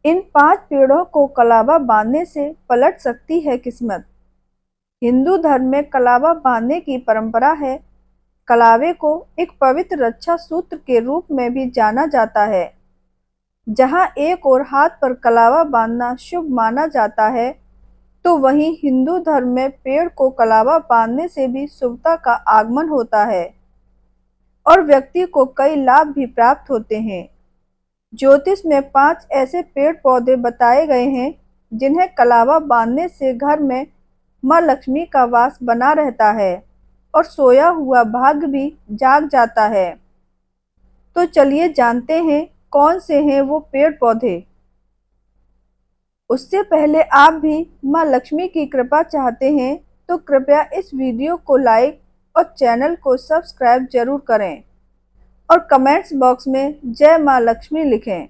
इन 5 पेड़ों को कलावा बांधने से पलट सकती है किस्मत। हिंदू धर्म में कलावा बांधने की परंपरा है। कलावे को एक पवित्र रक्षा सूत्र के रूप में भी जाना जाता है। जहां एक और हाथ पर कलावा बांधना शुभ माना जाता है, तो वहीं हिंदू धर्म में पेड़ को कलावा बांधने से भी शुभता का आगमन होता है और व्यक्ति को कई लाभ भी प्राप्त होते हैं। ज्योतिष में 5 ऐसे पेड़ पौधे बताए गए हैं जिन्हें कलावा बांधने से घर में मां लक्ष्मी का वास बना रहता है और सोया हुआ भाग्य भी जाग जाता है। तो चलिए जानते हैं कौन से हैं वो पेड़ पौधे। उससे पहले आप भी मां लक्ष्मी की कृपा चाहते हैं तो कृपया इस वीडियो को लाइक और चैनल को सब्सक्राइब जरूर करें और कमेंट्स बॉक्स में जय मां लक्ष्मी लिखें।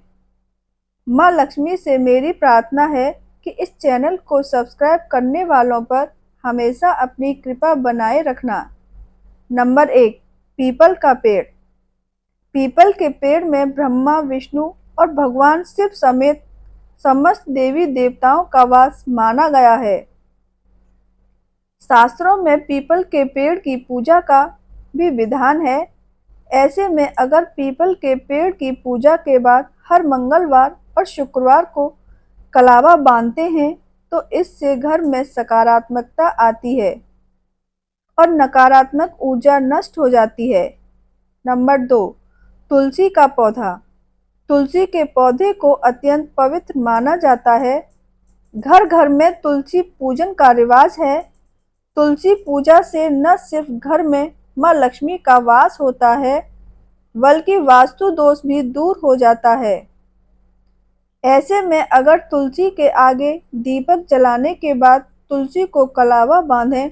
मां लक्ष्मी से मेरी प्रार्थना है कि इस चैनल को सब्सक्राइब करने वालों पर हमेशा अपनी कृपा बनाए रखना। नंबर 1, पीपल का पेड़। पीपल के पेड़ में ब्रह्मा, विष्णु और भगवान शिव समेत समस्त देवी देवताओं का वास माना गया है। शास्त्रों में पीपल के पेड़ की पूजा का भी विधान है। ऐसे में अगर पीपल के पेड़ की पूजा के बाद हर मंगलवार और शुक्रवार को कलावा बांधते हैं तो इससे घर में सकारात्मकता आती है और नकारात्मक ऊर्जा नष्ट हो जाती है। नंबर 2, तुलसी का पौधा। तुलसी के पौधे को अत्यंत पवित्र माना जाता है। घर घर में तुलसी पूजन का रिवाज है। तुलसी पूजा से न सिर्फ घर में मां लक्ष्मी का वास होता है, बल्कि वास्तु दोष भी दूर हो जाता है। ऐसे में अगर तुलसी के आगे दीपक जलाने के बाद तुलसी को कलावा बांधें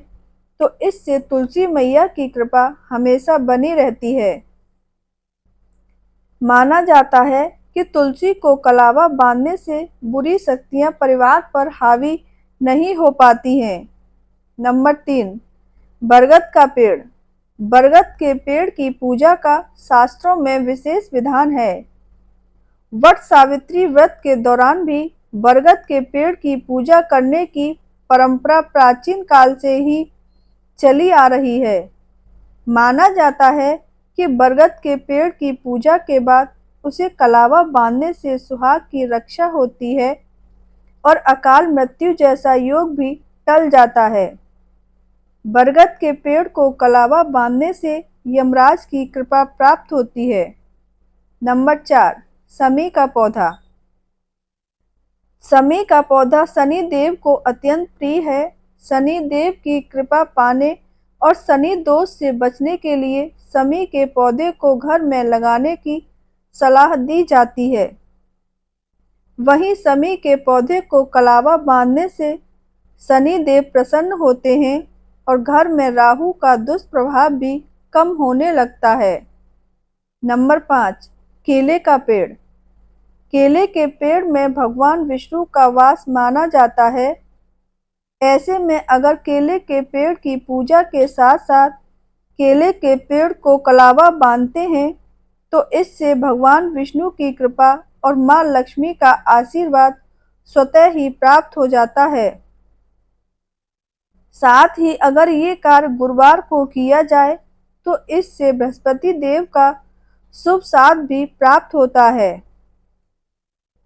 तो इससे तुलसी मैया की कृपा हमेशा बनी रहती है। माना जाता है कि तुलसी को कलावा बांधने से बुरी शक्तियां परिवार पर हावी नहीं हो पाती हैं। नंबर 3, बरगद का पेड़। बरगद के पेड़ की पूजा का शास्त्रों में विशेष विधान है। वट सावित्री व्रत के दौरान भी बरगद के पेड़ की पूजा करने की परंपरा प्राचीन काल से ही चली आ रही है। माना जाता है कि बरगद के पेड़ की पूजा के बाद उसे कलावा बांधने से सुहाग की रक्षा होती है और अकाल मृत्यु जैसा योग भी टल जाता है। बरगद के पेड़ को कलावा बांधने से यमराज की कृपा प्राप्त होती है। नंबर 4, समी का पौधा। समी का पौधा शनि देव को अत्यंत प्रिय है। शनि देव की कृपा पाने और शनि दोष से बचने के लिए समी के पौधे को घर में लगाने की सलाह दी जाती है। वहीं समी के पौधे को कलावा बांधने से शनि देव प्रसन्न होते हैं और घर में राहु का दुष्प्रभाव भी कम होने लगता है। नंबर 5, केले का पेड़। केले के पेड़ में भगवान विष्णु का वास माना जाता है। ऐसे में अगर केले के पेड़ की पूजा के साथ साथ केले के पेड़ को कलावा बांधते हैं तो इससे भगवान विष्णु की कृपा और मां लक्ष्मी का आशीर्वाद स्वतः ही प्राप्त हो जाता है। साथ ही अगर ये कार्य गुरुवार को किया जाए तो इससे बृहस्पति देव का शुभ साथ भी प्राप्त होता है।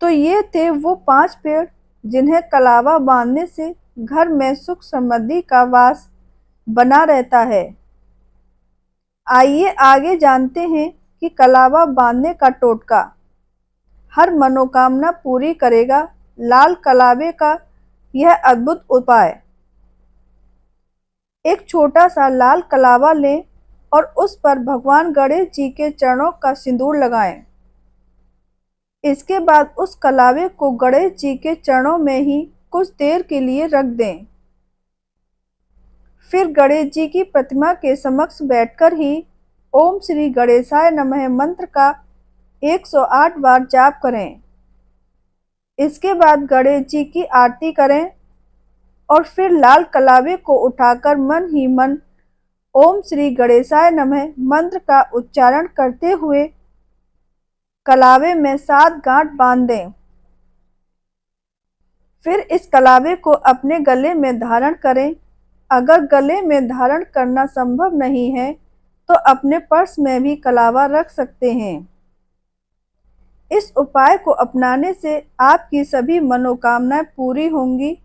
तो ये थे वो 5 पेड़ जिन्हें कलावा बांधने से घर में सुख समृद्धि का वास बना रहता है। आइए आगे जानते हैं कि कलावा बांधने का टोटका। हर मनोकामना पूरी करेगा लाल कलावे का यह अद्भुत उपाय। एक छोटा सा लाल कलावा लें और उस पर भगवान गणेश जी के चरणों का सिंदूर लगाएं। इसके बाद उस कलावे को गणेश जी के चरणों में ही कुछ देर के लिए रख दें। फिर गणेश जी की प्रतिमा के समक्ष बैठकर ही ओम श्री गणेशाय नमः मंत्र का 108 बार जाप करें। इसके बाद गणेश जी की आरती करें और फिर लाल कलावे को उठाकर मन ही मन ओम श्री गणेशाय नमः मंत्र का उच्चारण करते हुए कलावे में 7 गांठ बांध दें। फिर इस कलावे को अपने गले में धारण करें। अगर गले में धारण करना संभव नहीं है तो अपने पर्स में भी कलावा रख सकते हैं। इस उपाय को अपनाने से आपकी सभी मनोकामनाएं पूरी होंगी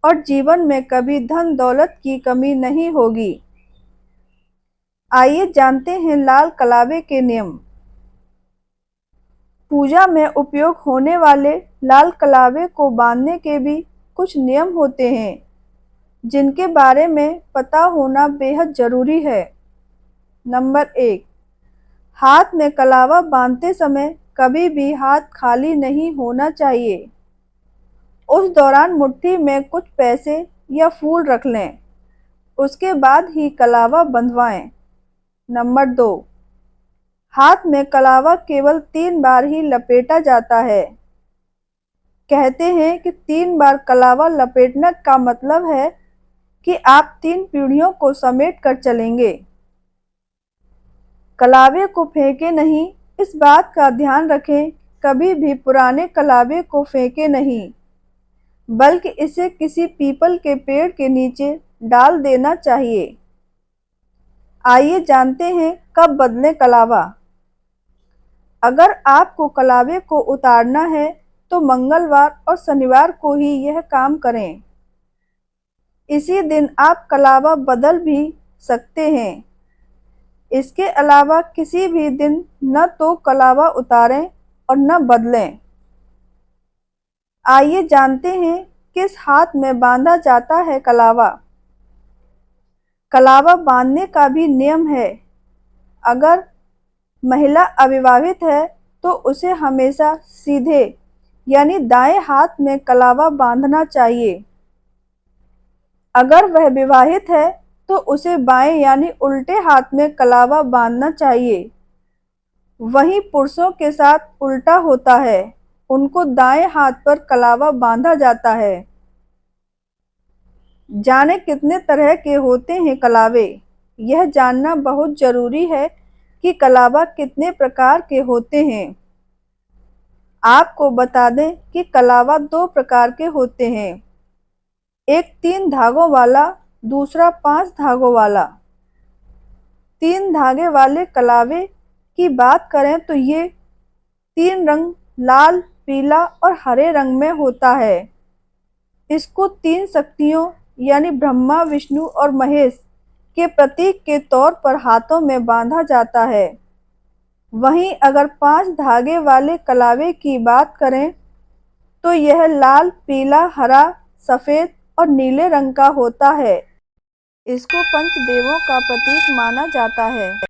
और जीवन में कभी धन दौलत की कमी नहीं होगी। आइए जानते हैं लाल कलावे के नियम। पूजा में उपयोग होने वाले लाल कलावे को बांधने के भी कुछ नियम होते हैं जिनके बारे में पता होना बेहद जरूरी है। नंबर 1, हाथ में कलावा बांधते समय कभी भी हाथ खाली नहीं होना चाहिए। उस दौरान मुट्ठी में कुछ पैसे या फूल रख लें, उसके बाद ही कलावा बंधवाएं। नंबर 2, हाथ में कलावा केवल 3 बार ही लपेटा जाता है। कहते हैं कि 3 बार कलावा लपेटने का मतलब है कि आप 3 पीढ़ियों को समेट कर चलेंगे। कलावे को फेंके नहीं, इस बात का ध्यान रखें, कभी भी पुराने कलावे को फेंके नहीं, बल्कि इसे किसी पीपल के पेड़ के नीचे डाल देना चाहिए। आइए जानते हैं कब बदलें कलावा। अगर आपको कलावे को उतारना है तो मंगलवार और शनिवार को ही यह काम करें। इसी दिन आप कलावा बदल भी सकते हैं। इसके अलावा किसी भी दिन न तो कलावा उतारें और न बदलें। आइए जानते हैं किस हाथ में बांधा जाता है कलावा। कलावा बांधने का भी नियम है। अगर महिला अविवाहित है तो उसे हमेशा सीधे यानी दाएं हाथ में कलावा बांधना चाहिए। अगर वह विवाहित है तो उसे बाएं यानी उल्टे हाथ में कलावा बांधना चाहिए। वहीं पुरुषों के साथ उल्टा होता है, उनको दाएं हाथ पर कलावा बांधा जाता है। जाने कितने तरह के होते हैं कलावे। यह जानना बहुत जरूरी है कि कलावा कितने प्रकार के होते हैं। आपको बता दें कि कलावा 2 प्रकार के होते हैं, एक 3 धागों वाला, दूसरा 5 धागों वाला। 3 धागे वाले कलावे की बात करें तो ये 3 रंग लाल, पीला और हरे रंग में होता है। इसको 3 शक्तियों यानी ब्रह्मा, विष्णु और महेश के प्रतीक के तौर पर हाथों में बांधा जाता है। वहीं अगर 5 धागे वाले कलावे की बात करें तो यह लाल, पीला, हरा, सफेद और नीले रंग का होता है। इसको पंचदेवों का प्रतीक माना जाता है।